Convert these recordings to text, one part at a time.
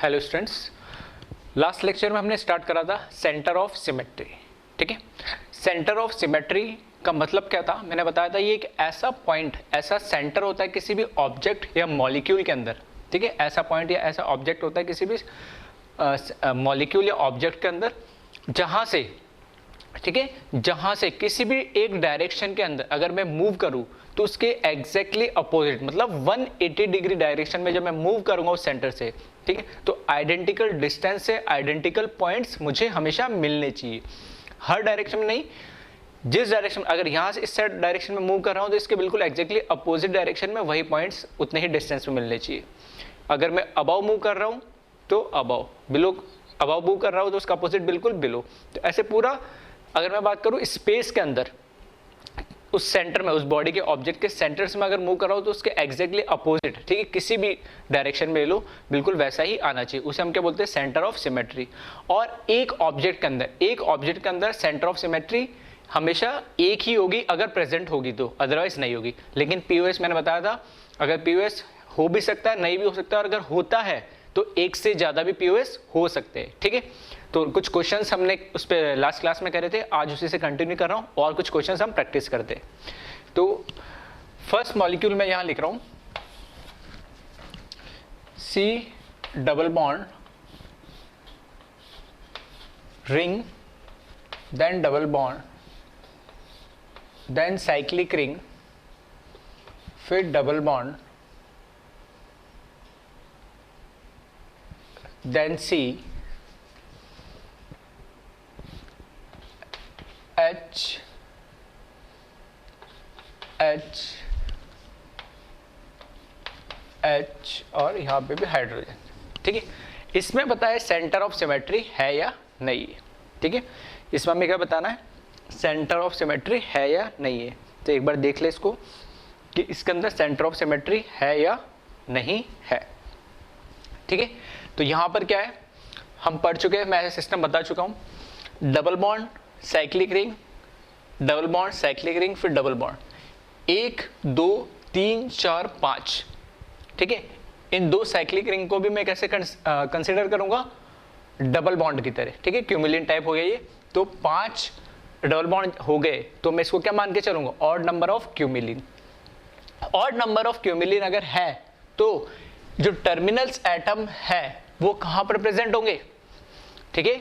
Hello students, last lecture में हमने start करा था सेंटर ऑफ सिमेट्री। ठीक है, सेंटर ऑफ सिमेट्री का मतलब क्या था, मैंने बताया था ये एक ऐसा पॉइंट, ऐसा सेंटर होता है किसी भी ऑब्जेक्ट या मॉलिक्यूल के अंदर। ठीक है, ऐसा पॉइंट या ऐसा ऑब्जेक्ट होता है किसी भी मॉलिक्यूल या ऑब्जेक्ट के अंदर जहाँ से, ठीक है, जहाँ से किसी भी एक डायरेक्शन के अंदर अगर मैं मूव करूँ तो उसके एग्जैक्टली अपोजिट, मतलब 180 डिग्री डायरेक्शन में जब मैं मूव करूंगा उस सेंटर से, ठीक है, तो आइडेंटिकल डिस्टेंस से आइडेंटिकल पॉइंट्स मुझे हमेशा मिलने चाहिए। हर डायरेक्शन में नहीं, जिस डायरेक्शन, अगर यहाँ से इस साइड डायरेक्शन में मूव कर रहा हूँ तो इसके बिल्कुल एग्जैक्टली अपोजिट डायरेक्शन में वही पॉइंट्स उतने ही डिस्टेंस में मिलने चाहिए। अगर मैं अबाव मूव कर रहा हूँ तो अबाव, बिलो अबाव मूव कर रहा हूँ तो उसका अपोजिट बिल्कुल बिलो। तो ऐसे पूरा, अगर मैं बात करूँ स्पेस के अंदर, उस सेंटर में, उस बॉडी के ऑब्जेक्ट के सेंटर्स में अगर मूव कर रहा हो तो उसके एग्जैक्टली अपोजिट, ठीक है, किसी भी डायरेक्शन में ले लो बिल्कुल वैसा ही आना चाहिए। उसे हम क्या बोलते हैं, सेंटर ऑफ सिमेट्री। और एक ऑब्जेक्ट के अंदर, एक ऑब्जेक्ट के अंदर सेंटर ऑफ सिमेट्री हमेशा एक ही होगी अगर प्रेजेंट होगी तो, अदरवाइज नहीं होगी। लेकिन पीओएस मैंने बताया था, अगर पीओएस हो भी सकता है, नहीं भी हो सकता है, और अगर होता है तो एक से ज्यादा भी पीओएस हो सकते हैं। ठीक है, तो कुछ क्वेश्चंस हमने उस पर लास्ट क्लास में करे थे, आज उसी से कंटिन्यू कर रहा हूँ और कुछ क्वेश्चंस हम प्रैक्टिस करते हैं। तो फर्स्ट मॉलिक्यूल मैं यहाँ लिख रहा हूँ C double bond ring, then double bond, then cyclic ring, फिर double bond, then C H H H और यहाँ पे भी हाइड्रोजन। ठीक है, इसमें बताया सेंटर ऑफ सिमेट्री है या नहीं है। ठीक है, इसमें हमें क्या बताना है, सेंटर ऑफ सिमेट्री है या नहीं है। तो एक बार देख ले इसको कि इसके अंदर सेंटर ऑफ सिमेट्री है या नहीं है। ठीक है, तो यहाँ पर क्या है, हम पढ़ चुके हैं, मैं सिस्टम बता चुका हूँ, double bond, cyclic ring, double bond, cyclic ring, फिर डबल बॉन्ड, 1 2 3 4 5। ठीक है, इन दो साइक्लिक रिंग को भी मैं कैसे कंसिडर करूंगा, डबल बॉन्ड की तरह। ठीक है, क्यूमुलिन टाइप हो गया ये, तो 5 डबल बॉन्ड हो गए तो मैं इसको क्या मान के चलूंगा, odd number of cumulene. Odd number of cumulene अगर है तो जो टर्मिनल्स एटम है वो कहां पर प्रेजेंट होंगे। ठीक है,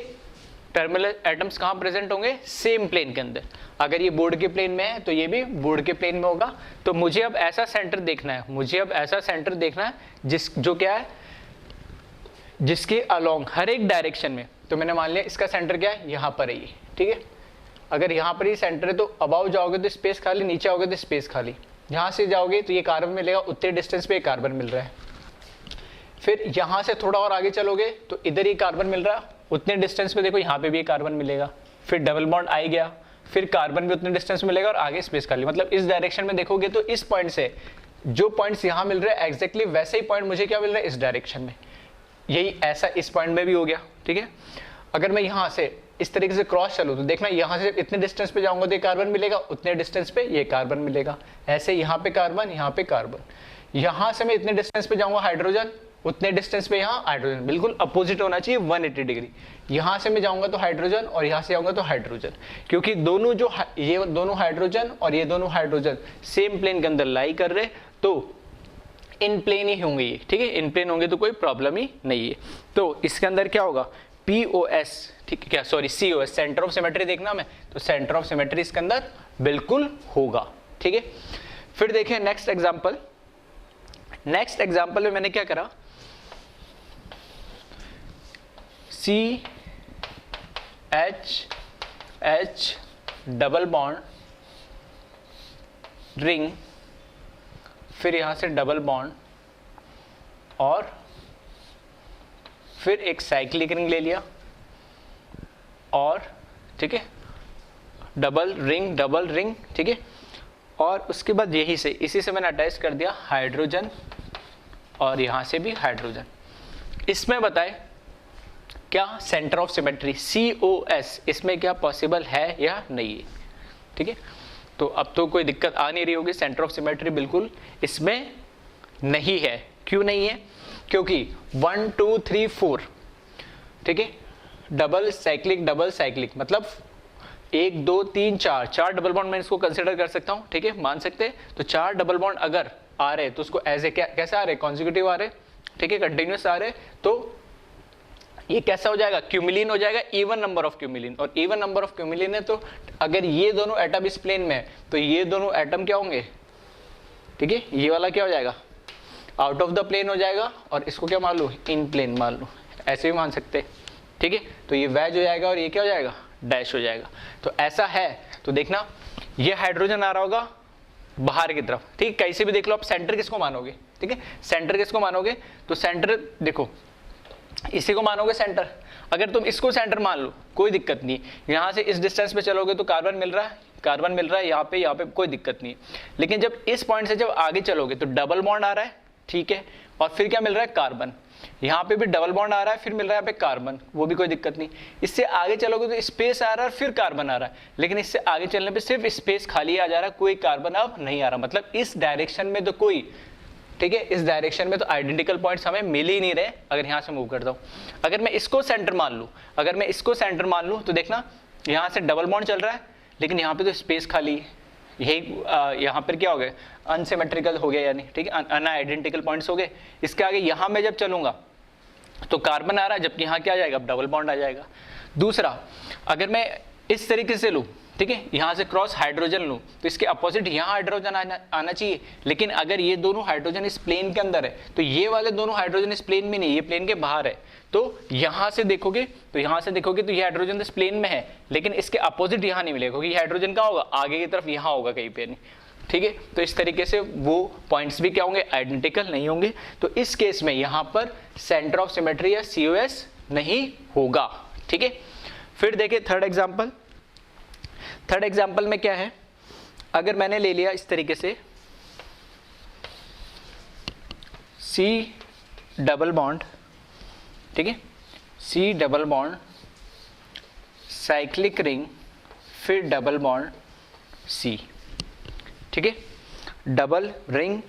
टर्मिनल एटम्स कहां प्रेजेंट होंगे, सेम प्लेन के अंदर। अगर ये बोर्ड के प्लेन में है तो ये भी बोर्ड के प्लेन में होगा। तो मुझे अब ऐसा सेंटर देखना है, मुझे अब ऐसा सेंटर देखना है जो क्या है, जिसके अलोंग हर एक डायरेक्शन में, तो मैंने मान लिया इसका सेंटर क्या है, यहाँ पर है ये। ठीक है, अगर यहाँ पर ही सेंटर है तो अबाव जाओगे तो स्पेस खाली, नीचे आओगे तो स्पेस खाली। यहाँ से जाओगे तो ये कार्बन मिलेगा, उतने डिस्टेंस पे कार्बन मिल रहा है। फिर यहाँ से थोड़ा और आगे चलोगे तो इधर ही कार्बन मिल रहा है, उतने डिस्टेंस पे देखो यहाँ पे भी कार्बन मिलेगा। फिर डबल बॉन्ड आ गया, फिर कार्बन भी उतने डिस्टेंस मिलेगा और आगे स्पेस खाली। मतलब इस डायरेक्शन में देखोगे तो इस पॉइंट से जो पॉइंट्स यहाँ मिल रहे हैं एग्जैक्टली वैसे ही पॉइंट मुझे क्या मिल रहा है इस डायरेक्शन में, यही ऐसा इस पॉइंट में भी हो गया। ठीक है, अगर मैं यहाँ से इस तरीके से क्रॉस चलूँ तो देखना, यहाँ से इतने डिस्टेंस पे जाऊंगा तो ये कार्बन मिलेगा, उतने डिस्टेंस पे ये कार्बन मिलेगा। ऐसे यहाँ पे कार्बन, यहाँ पे कार्बन, यहाँ से मैं इतने डिस्टेंस पे जाऊंगा हाइड्रोजन, उतने डिस्टेंस पे यहाँ हाइड्रोजन, बिल्कुल अपोजिट होना चाहिए 180 डिग्री। यहाँ से मैं जाऊंगा तो हाइड्रोजन और यहाँ से जाऊंगा तो हाइड्रोजन, क्योंकि दोनों जो ये दोनों हाइड्रोजन और ये दोनों हाइड्रोजन सेम प्लेन के अंदर लाई कर रहे, तो इन प्लेन ही होंगे ये। ठीक है, इन प्लेन होंगे तो कोई प्रॉब्लम ही नहीं है। तो इसके अंदर क्या होगा, POS, ठीक है, क्या sorry COS, centre of symmetry देखना मैं, तो सेंटर ऑफ सिमेट्री इसके अंदर बिल्कुल होगा। ठीक है, फिर देखिए नेक्स्ट एग्जाम्पल। नेक्स्ट एग्जाम्पल में मैंने क्या करा, CH H double bond ring, फिर यहां से डबल बॉन्ड और फिर एक साइक्लिक रिंग ले लिया और, ठीक है, डबल रिंग। ठीक है, और उसके बाद यही से, इसी से मैंने अटैच कर दिया हाइड्रोजन और यहां से भी हाइड्रोजन। इसमें बताए क्या सेंटर ऑफ सिमेट्री COS, इसमें क्या पॉसिबल है या नहीं है। ठीक है, तो अब तो कोई दिक्कत आ नहीं रही होगी, सेंटर ऑफ सिमेट्री बिल्कुल इसमें नहीं है। क्यों नहीं है, क्योंकि 1 2 3 4, ठीक है, डबल साइक्लिक मतलब 1 2 3 4, 4 डबल बॉन्ड मैं इसको कंसिडर कर सकता हूँ, ठीक है, मान सकते हैं। तो 4 डबल बॉन्ड अगर आ रहे तो उसको एज ए कैसे आ रहे, कॉन्जिक्यूटिव आ रहे, ठीक है, कंटिन्यूस आ रहे, तो ये कैसा हो जाएगा, क्यूमिलिन हो जाएगा, इवन नंबर ऑफ क्यूमिलिन। और इवन नंबर ऑफ क्यूमिलिन है तो अगर ये दोनों एटम इस प्लेन में है तो ये दोनों एटम क्या होंगे, ठीक है, ये वाला क्या हो जाएगा, आउट ऑफ द प्लेन हो जाएगा, और इसको क्या मान लो, इन प्लेन मान लो, ऐसे भी मान सकते हैं, ठीक है। तो ये वैज हो जाएगा और ये क्या हो जाएगा, डैश हो जाएगा। तो ऐसा है, तो देखना ये हाइड्रोजन आ रहा होगा बाहर की तरफ, ठीक है, कहीं से भी देख लो आप। सेंटर किसको मानोगे, ठीक है, सेंटर किसको मानोगे, तो सेंटर देखो इसी को मानोगे सेंटर। अगर तुम इसको सेंटर मान लो कोई दिक्कत नहीं, यहाँ से इस डिस्टेंस पे चलोगे तो कार्बन मिल रहा है यहाँ पे कोई दिक्कत नहीं है। लेकिन जब इस पॉइंट से जब आगे चलोगे तो डबल बॉन्ड आ रहा है, ठीक है, और फिर क्या मिल रहा है, कार्बन। यहाँ पे भी डबल बॉन्ड आ रहा है, फिर मिल रहा है यहाँ पे कार्बन, वो भी कोई दिक्कत नहीं। इससे आगे चलोगे तो स्पेस आ रहा है और फिर कार्बन आ रहा है, लेकिन इससे आगे चलने पे सिर्फ स्पेस खाली आ जा रहा है, कोई कार्बन अब नहीं आ रहा। मतलब इस डायरेक्शन में तो कोई, ठीक है, इस डायरेक्शन में तो आइडेंटिकल पॉइंट्स हमें मिल ही नहीं रहे। अगर यहाँ से मूव करता हूँ, अगर मैं इसको सेंटर मान लूँ, तो देखना यहाँ से डबल बॉन्ड चल रहा है, लेकिन यहाँ पे तो स्पेस खाली है। यही यहाँ पर क्या हो गया, अनसिमेट्रिकल हो गया, यानी ठीक है, अनआइडेंटिकल पॉइंट्स हो गए। इसके आगे यहाँ मैं जब चलूंगा तो कार्बन आ रहा है, जबकि यहाँ क्या आ जाएगा, डबल बॉन्ड आ जाएगा। दूसरा, अगर मैं इस तरीके से लूँ, ठीक है, यहाँ से क्रॉस हाइड्रोजन लूँ, तो इसके अपोजिट यहाँ हाइड्रोजन आना चाहिए। लेकिन अगर ये दोनों हाइड्रोजन इस प्लेन के अंदर है तो ये वाले दोनों हाइड्रोजन इस प्लेन में नहीं, ये प्लेन के बाहर है। तो यहाँ से देखोगे तो ये हाइड्रोजन इस प्लेन में है, लेकिन इसके अपोजिट यहाँ नहीं मिलेगा, क्योंकि ये हाइड्रोजन कहाँ होगा, आगे की तरफ यहाँ होगा कहीं पे नहीं, ठीक है। तो इस तरीके से वो पॉइंट्स भी क्या होंगे, आइडेंटिकल नहीं होंगे। तो इस केस में यहाँ पर सेंटर ऑफ सिमेट्री या COS नहीं होगा, ठीक है। फिर देखिए थर्ड एग्जाम्पल में क्या है, अगर मैंने ले लिया इस तरीके से C डबल बॉन्ड, ठीक है, C double bond cyclic ring, फिर डबल बॉन्ड C, ठीक है, डबल रिंग,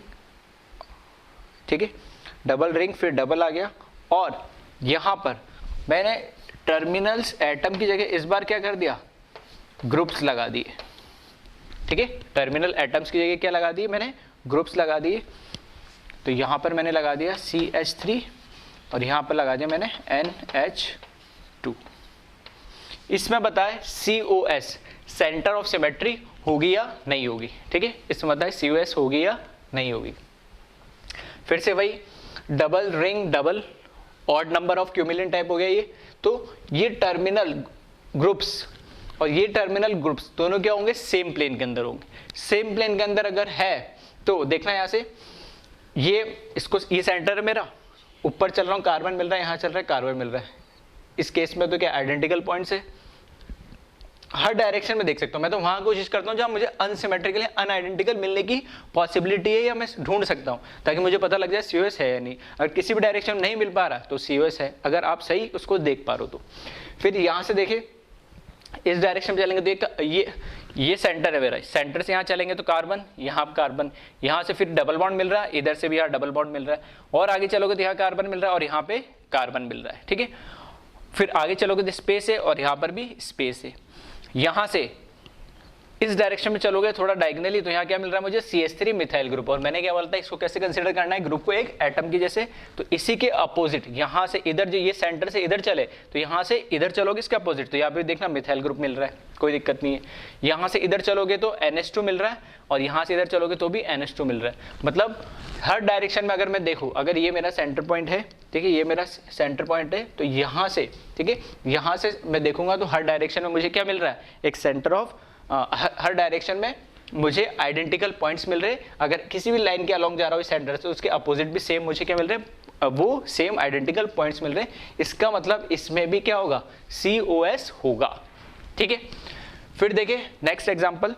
ठीक है, डबल रिंग, फिर डबल आ गया। और यहां पर मैंने टर्मिनल्स एटम की जगह इस बार क्या कर दिया, ग्रुप्स लगा दिए, ठीक है, टर्मिनल एटम्स की जगह क्या लगा दिए मैंने, ग्रुप्स लगा दिए। तो यहां पर मैंने लगा दिया CH3 और यहां पर लगा दिया मैंने NH2। इसमें बताए COS सेंटर ऑफ सिमेट्री होगी या नहीं होगी, ठीक है, इसमें बताए COS होगी या नहीं होगी। फिर से वही double ring, double odd number of cumulene type हो गया ये। तो ये टर्मिनल ग्रुप्स और ये टर्मिनल ग्रुप्स दोनों क्या होंगे, सेम प्लेन के अंदर होंगे। सेम प्लेन के अंदर अगर है तो देखना यहाँ से ये सेंटर है मेरा, ऊपर चल रहा हूँ कार्बन मिल रहा है, यहाँ चल रहा है कार्बन मिल रहा है। इस केस में तो क्या आइडेंटिकल पॉइंट्स है, हर डायरेक्शन में देख सकता हूँ। मैं तो वहां कोशिश करता हूँ जहां मुझे अनसिमेट्रिकल अनआइडेंटिकल मिलने की पॉसिबिलिटी है या मैं ढूंढ सकता हूँ, ताकि मुझे पता लग जाए COS है या नहीं। अगर किसी भी डायरेक्शन में नहीं मिल पा रहा तो COS है, अगर आप सही उसको देख पा रहे हो तो। फिर यहाँ से देखे इस डायरेक्शन में चलेंगे तो ये सेंटर है मेरा, सेंटर से यहाँ चलेंगे तो कार्बन, यहाँ से फिर डबल बॉन्ड मिल रहा है, इधर से भी यहाँ डबल बॉन्ड मिल रहा है, और आगे चलोगे तो यहाँ कार्बन मिल रहा है और यहाँ पे कार्बन मिल रहा है, ठीक है। फिर आगे चलोगे तो स्पेस है और यहाँ पर भी स्पेस है। यहाँ से इस डायरेक्शन में चलोगे थोड़ा डायगनली तो यहाँ क्या मिल रहा है मुझे, CH3 मिथाइल ग्रुप। और मैंने क्या बोला था, इसको कैसे कंसीडर करना है, ग्रुप को एक एटम की जैसे। तो इसी के अपोजिट यहाँ से इधर, जो ये सेंटर से इधर चले तो यहाँ से इधर चलोगे इसके अपोजिट, तो यहाँ पे देखना मिथाइल ग्रुप मिल रहा है, कोई दिक्कत नहीं है। यहाँ से इधर चलोगे तो NH2 मिल रहा है और यहाँ से इधर चलोगे तो भी NH2 मिल रहा है। मतलब हर डायरेक्शन में अगर मैं देखूँ, अगर ये मेरा सेंटर पॉइंट है, ठीक है, ये मेरा सेंटर पॉइंट है, तो यहाँ से, ठीक है, यहाँ से मैं देखूंगा तो हर डायरेक्शन में मुझे क्या मिल रहा है, एक सेंटर ऑफ हर डायरेक्शन में मुझे आइडेंटिकल पॉइंट्स मिल रहे। अगर किसी भी लाइन के अलोंग जा रहा हो सेंटर से, उसके अपोजिट भी सेम मुझे क्या मिल रहे हैं, वो सेम आइडेंटिकल पॉइंट्स मिल रहे हैं। इसका मतलब इसमें भी क्या होगा, COS होगा, ठीक है। फिर देखिए नेक्स्ट एग्जाम्पल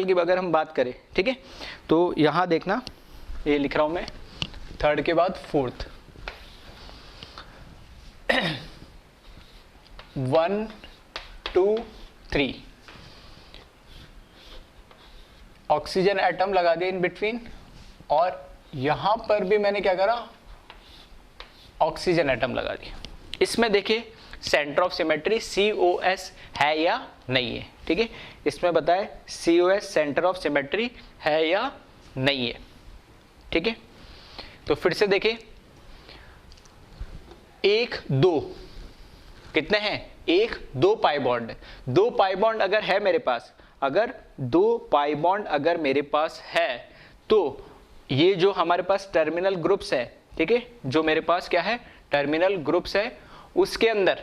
की अगर हम बात करें, ठीक है, तो यहाँ देखना, ये लिख रहा हूँ मैं थर्ड के बाद फोर्थ, 1 2 3 ऑक्सीजन एटम लगा दिया इन बिटवीन और यहां पर भी मैंने क्या करा, ऑक्सीजन एटम लगा दिया। इसमें देखिए सेंटर ऑफ सिमेट्री COS है या नहीं है, ठीक है। इसमें बताए COS सेंटर ऑफ सिमेट्री है या नहीं है, ठीक है। तो फिर से देखिए 1 2 कितने हैं, 1 2 पाई बॉन्ड है। 2 पाई बॉन्ड अगर है मेरे पास, अगर 2 पाई बॉन्ड अगर मेरे पास है, तो ये जो हमारे पास टर्मिनल ग्रुप्स है, ठीक है, जो मेरे पास क्या है टर्मिनल ग्रुप्स है, उसके अंदर,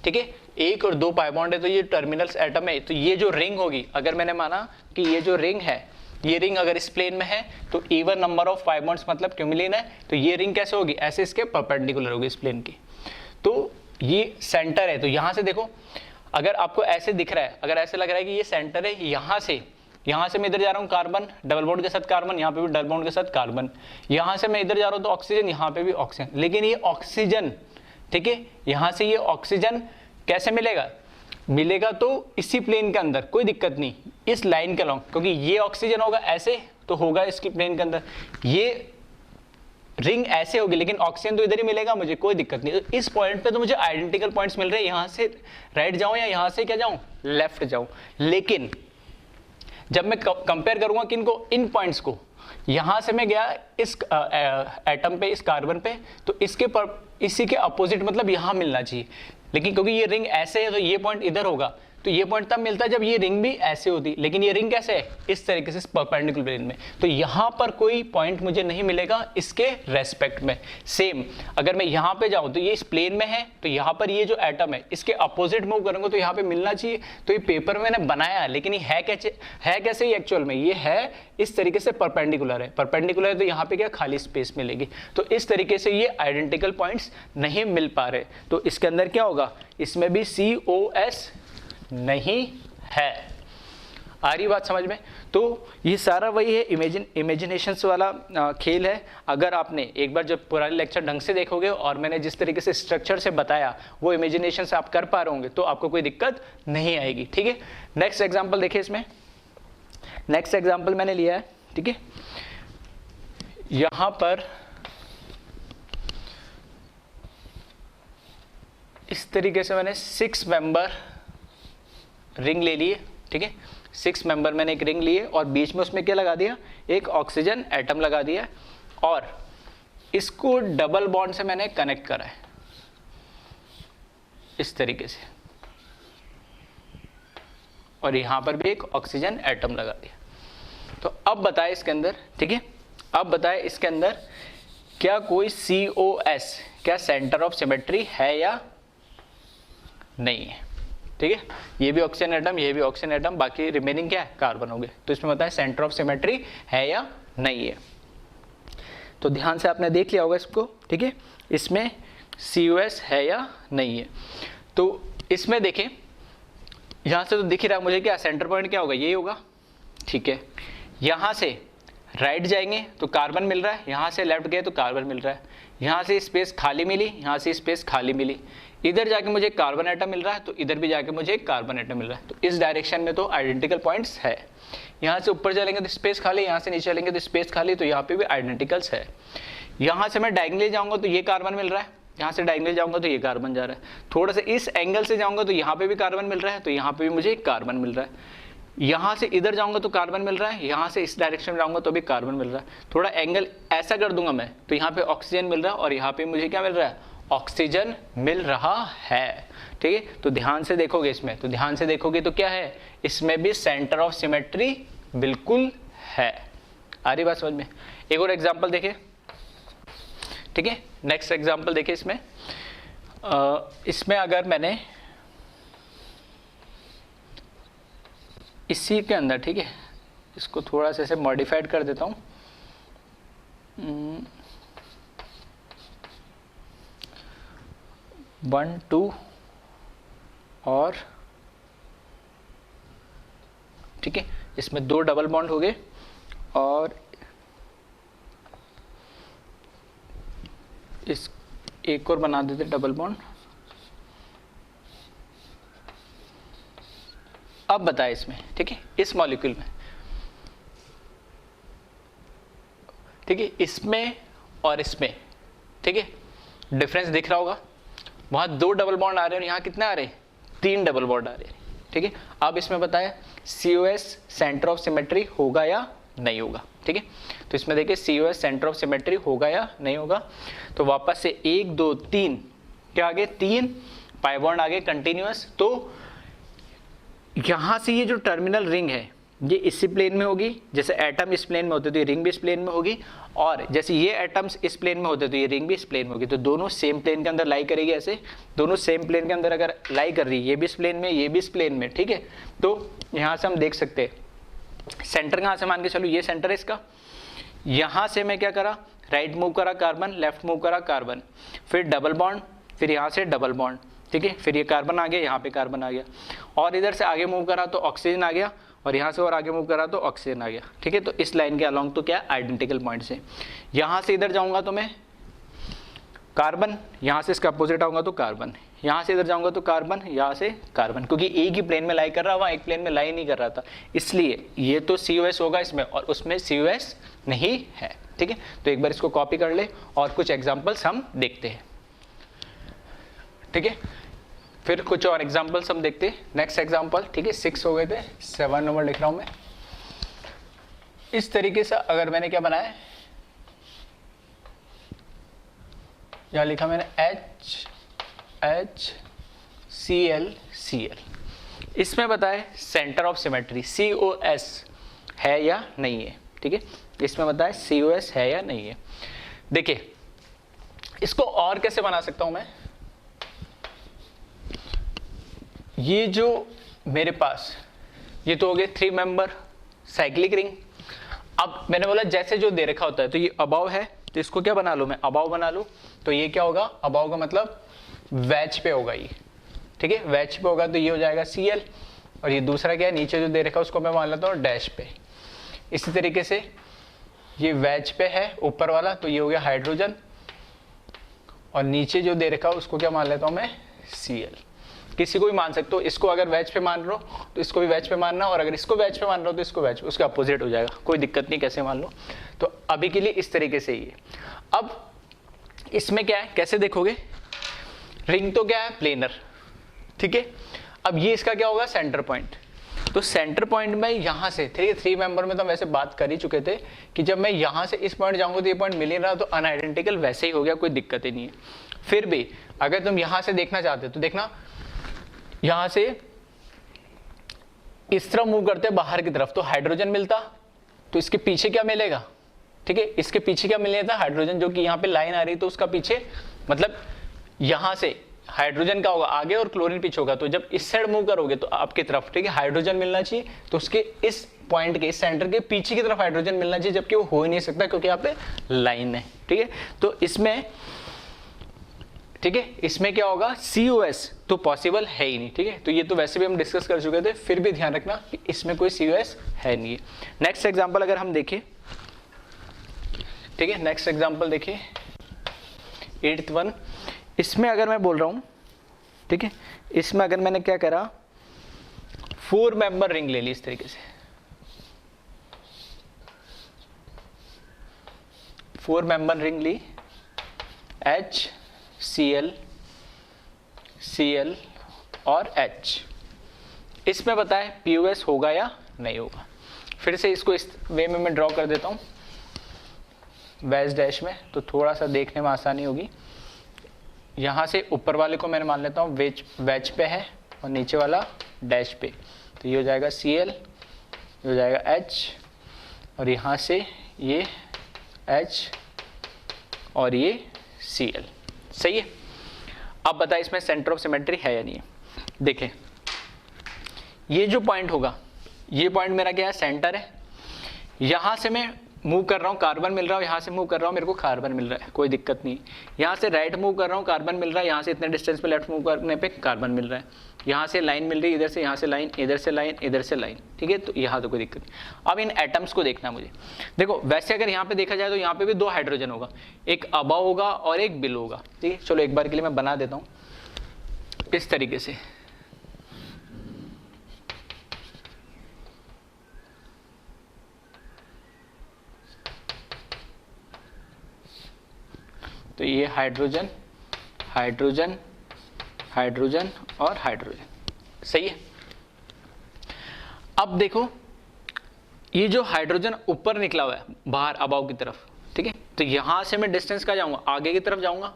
ठीक है, 1 और 2 पाई बॉन्ड है, तो ये टर्मिनल्स एटम है। तो ये जो रिंग होगी, अगर मैंने माना कि ये जो रिंग है, ये रिंग अगर इस प्लेन में है तो even number of pi bonds मतलब क्यूमुलिन है, तो ये रिंग कैसे होगी, ऐसे इसके परपेंडिकुलर होगी इस प्लेन की। तो ये सेंटर है, तो यहां से देखो, अगर आपको ऐसे दिख रहा है, अगर ऐसे लग रहा है कि ये सेंटर है, यहां से मैं इधर जा रहा हूं कार्बन, डबल बॉन्ड के साथ कार्बन, यहां पे भी डबल बॉन्ड के साथ कार्बन, यहां से मैं इधर जा रहा हूं तो ऑक्सीजन, यहां पे भी ऑक्सीजन, लेकिन ये ऑक्सीजन, ठीक है, यहां से ये ऑक्सीजन कैसे मिलेगा तो इसी प्लेन के अंदर, कोई दिक्कत नहीं, इस लाइन के अलॉन्ग, क्योंकि ये ऑक्सीजन होगा ऐसे तो होगा इसके प्लेन के अंदर, ये रिंग ऐसे होगी, लेकिन ऑक्सीजन तो इधर ही मिलेगा मुझे, कोई दिक्कत नहीं। इस पॉइंट पे तो मुझे आइडेंटिकल पॉइंट्स मिल रहे हैं, यहां से राइट जाऊं या यहां से क्या जाऊं, लेफ्ट जाऊं। लेकिन जब मैं कंपेयर करूंगा किनको, इन पॉइंट्स को, यहां से मैं गया इस एटम पे, इस कार्बन पे, तो इसी के अपोजिट मतलब यहां मिलना चाहिए, लेकिन क्योंकि ये रिंग ऐसे है तो ये पॉइंट इधर होगा, तो ये पॉइंट तब मिलता है जब ये रिंग भी ऐसे होती, लेकिन ये रिंग कैसे है, इस तरीके से परपेंडिकुलर प्लेन में, तो यहां पर कोई पॉइंट मुझे नहीं मिलेगा इसके रेस्पेक्ट में। सेम अगर मैं यहां पे जाऊं तो ये इस प्लेन में है, तो यहां पर ये जो एटम है इसके अपोजिट मूव करूंगा तो यहां पे मिलना चाहिए। तो ये पेपर में मैंने बनाया, लेकिन ये है कैसे ही एक्चुअल में, ये है इस तरीके से परपेंडिकुलर है, परपेंडिकुलर है तो यहाँ पे क्या खाली स्पेस मिलेगी, तो इस तरीके से ये आइडेंटिकल पॉइंट्स नहीं मिल पा रहे, तो इसके अंदर क्या होगा, इसमें भी COS नहीं है। आ रही बात समझ में। तो ये सारा वही है, इमेजिनेशन वाला खेल है। अगर आपने एक बार जब पुराने लेक्चर ढंग से देखोगे और मैंने जिस तरीके से स्ट्रक्चर से बताया वो इमेजिनेशन से आप कर पा रहे होंगे तो आपको कोई दिक्कत नहीं आएगी, ठीक है। नेक्स्ट एग्जांपल देखिए, इसमें नेक्स्ट एग्जांपल मैंने लिया है, ठीक है। यहां पर इस तरीके से मैंने 6 मेंबर रिंग ले लिए, ठीक है, 6 मेंबर मैंने एक रिंग लिए और बीच में उसमें क्या लगा दिया, एक ऑक्सीजन एटम लगा दिया और इसको डबल बॉन्ड से मैंने कनेक्ट करा है इस तरीके से, और यहां पर भी एक ऑक्सीजन एटम लगा दिया। तो अब बताए इसके अंदर, ठीक है, अब बताए इसके अंदर क्या कोई COS क्या सेंटर ऑफ सिमेट्री है या नहीं है, ठीक है। ये भी ऑक्सीजन एटम, ये भी ऑक्सीजन एटम, बाकी रिमेनिंग क्या है, कार्बन हो गए। तो इसमें बताएं सेंटर ऑफ सिमेट्री है या नहीं है। तो ध्यान से आपने देख लिया होगा इसको, ठीक है, इसमें COS है या नहीं है। तो इसमें देखें, यहां से तो दिख ही रहा है मुझे क्या सेंटर पॉइंट क्या होगा, ये होगा, ठीक है। यहां से राइट जाएंगे तो कार्बन मिल रहा है, यहां से लेफ्ट गए तो कार्बन मिल रहा है, यहां से स्पेस खाली मिली, यहां से स्पेस खाली मिली, इधर जाके मुझे कार्बन एटम मिल रहा है तो इधर भी जाके मुझे कार्बन एटम मिल रहा है। तो इस डायरेक्शन में तो आइडेंटिकल पॉइंट्स है। यहाँ से ऊपर चलेंगे तो स्पेस खाली, यहाँ से नीचे चलेंगे तो स्पेस खाली, तो यहाँ पे भी आइडेंटिकल्स है। यहाँ से मैं डायगोनली जाऊँगा तो ये कार्बन मिल रहा है, यहाँ से डायगोनली जाऊँगा तो ये कार्बन जा रहा है, थोड़ा सा इस एंगल से जाऊँगा तो यहाँ पे भी कार्बन मिल रहा है, तो यहाँ पे भी मुझे कार्बन मिल रहा है। यहाँ से इधर जाऊँगा तो कार्बन मिल रहा है, यहाँ से इस डायरेक्शन में जाऊँगा तो भी कार्बन मिल रहा है। थोड़ा एंगल ऐसा कर दूंगा मैं तो यहाँ पे ऑक्सीजन मिल रहा है और यहाँ पे मुझे क्या मिल रहा है, ऑक्सीजन मिल रहा है, ठीक है। तो ध्यान से देखोगे इसमें, तो ध्यान से देखोगे तो क्या है, इसमें भी सेंटर ऑफ सिमेट्री बिल्कुल है। आ रही बात समझ में। एक और एग्जांपल देखिए, ठीक है, नेक्स्ट एग्जांपल देखिए। इसमें अगर मैंने इसी के अंदर, ठीक है, इसको थोड़ा सा ऐसे मॉडिफाइड कर देता हूँ, 1 2 और, ठीक है, इसमें 2 डबल बॉन्ड हो गए और इस एक और बना देते डबल बॉन्ड। अब बताए इसमें, ठीक है, इस मॉलिक्यूल में ठीक है, इसमें और इसमें, ठीक है, डिफरेंस दिख रहा होगा, वहाँ 2 डबल बॉन्ड आ रहे हैं और यहाँ कितने आ रहे हैं, 3 डबल बॉन्ड आ रहे हैं, ठीक है। अब इसमें बताया COS सेंटर ऑफ सिमेट्री होगा या नहीं होगा, ठीक है। तो इसमें देखिए COS सेंटर ऑफ सिमेट्री होगा या नहीं होगा, तो वापस से 1 2 3 क्या आगे, 3 पाई बॉन्ड आगे कंटिन्यूअस। तो यहाँ से ये जो टर्मिनल रिंग है ये इसी प्लेन में होगी, जैसे एटम इस प्लेन में होते तो ये रिंग भी इस प्लेन में होगी, और जैसे ये एटम्स इस प्लेन में होते तो ये रिंग भी इस प्लेन में होगी। तो दोनों सेम प्लेन के अंदर लाई करेगी, ऐसे दोनों सेम प्लेन के अंदर अगर लाई कर रही है, ये भी इस प्लेन में, ये भी इस प्लेन में, ठीक है। तो यहाँ से हम देख सकते हैं सेंटर कहाँ से, मान के चलो ये सेंटर है इसका, यहाँ से मैं क्या करा, राइट मूव करा कार्बन, लेफ्ट मूव करा कार्बन, फिर डबल बॉन्ड, फिर यहाँ से डबल बॉन्ड, ठीक है, फिर ये कार्बन आ गया, यहाँ पे कार्बन आ गया, और इधर से आगे मूव करा तो ऑक्सीजन आ गया, और यहाँ से और आगे मूव करा तो ऑक्सीजन आ गया, ठीक है। तो इस लाइन के अलोंग तो क्या आइडेंटिकल पॉइंट्स है। यहाँ से इधर जाऊँगा तो मैं कार्बन, यहाँ से इसका अपोजिट आऊँगा तो कार्बन, यहाँ से इधर जाऊँगा तो कार्बन, यहाँ से कार्बन, क्योंकि एक ही प्लेन में लाई कर रहा, वहाँ एक प्लेन में लाई नहीं कर रहा था, इसलिए ये तो COS होगा इसमें और उसमें COS नहीं है, ठीक है। तो एक बार इसको कॉपी कर ले और कुछ एग्जाम्पल्स हम देखते हैं, ठीक है। फिर कुछ और एग्जाम्पल्स हम देखते हैं। नेक्स्ट एग्जाम्पल, ठीक है, 6 हो गए थे, 7 नंबर लिख रहा हूं मैं। इस तरीके से अगर मैंने क्या बनाया, यहां लिखा मैंने HCl, इसमें बताए सेंटर ऑफ सिमेट्री COS है या नहीं है, ठीक है। इसमें बताए COS है या नहीं है। देखिए इसको और कैसे बना सकता हूं मैं, ये जो मेरे पास ये तो हो गए 3 मेंबर साइक्लिक रिंग। अब मैंने बोला जैसे जो दे रखा होता है, तो ये अबाव है तो इसको क्या बना लूं मैं, अबाव बना लूं, तो ये क्या होगा, अबाव का मतलब वेज पे होगा ये, ठीक है, वेज पे होगा तो ये हो जाएगा Cl, और ये दूसरा क्या है, नीचे जो दे रखा है उसको मैं मान लेता हूँ डैश पे। इसी तरीके से ये वेज पे है ऊपर वाला, तो ये हो गया हाइड्रोजन, और नीचे जो दे रखा है उसको क्या मान लेता हूँ मैं, Cl। किसी को भी मान सकते हो, इसको अगर वेज पे मान लो तो इसको भी वेज पे मानना, और अगर इसको वेज पे मान लो तो इसको वेज, उसका अपोजिट हो जाएगा, कोई दिक्कत नहीं, कैसे मान लो। तो अभी के लिए इस तरीके से ही है। अब इसमें क्या है, कैसे देखोगे, रिंग तो क्या है प्लेनर, ठीक है। अब ये इसका क्या होगा, सेंटर पॉइंट। तो सेंटर पॉइंट में यहाँ से, ठीक है, 3 मेंबर में तो हम वैसे बात कर ही चुके थे कि जब मैं यहाँ से इस पॉइंट जाऊँगा तो ये पॉइंट मिल ही रहा, तो अनआइडेंटिकल वैसे ही हो गया, कोई दिक्कत ही नहीं है। फिर भी अगर तुम यहाँ से देखना चाहते हो तो देखना, यहां से इस तरफ मूव करते बाहर की तरफ तो हाइड्रोजन मिलता, तो इसके पीछे क्या मिलेगा, ठीक है, इसके पीछे क्या मिलेगा था, हाइड्रोजन, जो कि यहाँ पे लाइन आ रही तो उसका पीछे मतलब यहां से हाइड्रोजन का होगा आगे और क्लोरीन पीछे होगा। तो जब इस साइड मूव करोगे तो आपकी तरफ, ठीक है, हाइड्रोजन मिलना चाहिए, तो उसके इस पॉइंट के, इस सेंटर के पीछे की तरफ हाइड्रोजन मिलना चाहिए, जबकि वो हो ही नहीं सकता क्योंकि यहाँ पे लाइन है, ठीक है। तो इसमें, ठीक है, इसमें क्या होगा, COS तो पॉसिबल है ही नहीं, ठीक है। तो ये तो वैसे भी हम डिस्कस कर चुके थे, फिर भी ध्यान रखना कि इसमें कोई COS है नहीं है। नेक्स्ट एग्जांपल अगर हम देखें, ठीक है, नेक्स्ट एग्जांपल देखिए 8th वन। इसमें अगर मैं बोल रहा हूं, ठीक है, इसमें अगर मैंने क्या करा, 4 मेंबर रिंग ले ली इस तरीके से, 4 मेंबर रिंग ली, HCl, Cl और H। इसमें बताए POS होगा या नहीं होगा। फिर से इसको इस वे में मैं ड्रॉ कर देता हूँ वैज डैश में, तो थोड़ा सा देखने में आसानी होगी। यहाँ से ऊपर वाले को मैंने मान लेता हूँ वेज पे है और नीचे वाला डैश पे, तो ये हो जाएगा Cl, ये हो जाएगा H, और यहाँ से ये H और ये Cl, सही है। अब बताए इसमें सेंटर ऑफ सिमेट्री है या नहीं है। देखें ये जो पॉइंट होगा, ये पॉइंट मेरा क्या है, सेंटर है। यहाँ से मैं मूव कर रहा हूँ, कार्बन मिल रहा हूँ, यहाँ से मूव कर रहा हूँ, मेरे को कार्बन मिल रहा है, कोई दिक्कत नहीं। यहाँ से राइट मूव कर रहा हूँ, कार्बन मिल रहा है, यहाँ से इतने डिस्टेंस पे लेफ्ट मूव करने पे कार्बन मिल रहा है। यहाँ से लाइन मिल रही है, इधर से, यहाँ से लाइन, इधर से लाइन, इधर से लाइन, ठीक है। तो यहाँ तो कोई दिक्कत नहीं। अब इन एटम्स को देखना मुझे। देखो वैसे अगर यहाँ पे देखा जाए तो यहाँ पे भी 2 हाइड्रोजन होगा, एक अबव होगा और एक बिलो होगा, ठीक है। चलो एक बार के लिए मैं बना देता हूँ इस तरीके से। तो ये हाइड्रोजन हाइड्रोजन हाइड्रोजन और हाइड्रोजन, सही है। अब देखो ये जो हाइड्रोजन ऊपर निकला हुआ है बाहर अबाव की तरफ, ठीक है, तो यहां से मैं डिस्टेंस का जाऊंगा, आगे की तरफ जाऊंगा,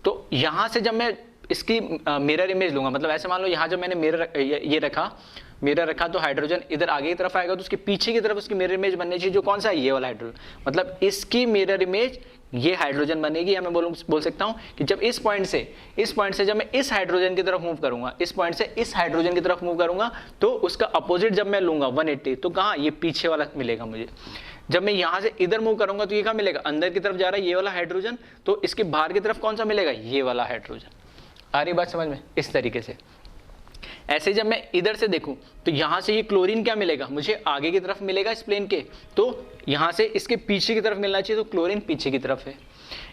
तो यहां से जब मैं इसकी मिरर इमेज लूंगा, मतलब ऐसे मान लो यहां जब मैंने मिरर ये रखा, मिरर रखा, तो हाइड्रोजन इधर आगे की तरफ आएगा, तो उसके पीछे की तरफ उसकी मिरर इमेज बननी चाहिए, जो कौन सा है, ये वाला हाइड्रोजन, मतलब इसकी मिरर इमेज ये हाइड्रोजन बनेगी। या मैं बोल सकता हूं कि जब इस पॉइंट से जब मैं इस हाइड्रोजन की तरफ मूव करूंगा, इस पॉइंट से इस हाइड्रोजन की तरफ मूव करूंगा, तो उसका अपोजिट जब मैं लूंगा 180, तो कहां, ये पीछे वाला मिलेगा मुझे। जब मैं यहां से इधर मूव करूंगा तो ये कहां मिलेगा, अंदर की तरफ जा रहा है ये वाला हाइड्रोजन, तो इसके बाहर की तरफ कौन सा मिलेगा, ये वाला हाइड्रोजन। आ रही बात समझ में, इस तरीके से। ऐसे जब मैं इधर से देखूं तो यहां से ये क्लोरीन क्या मिलेगा, मुझे आगे की तरफ मिलेगा इस प्लेन के, तो यहां से इसके पीछे की तरफ मिलना चाहिए, तो क्लोरीन पीछे की तरफ है।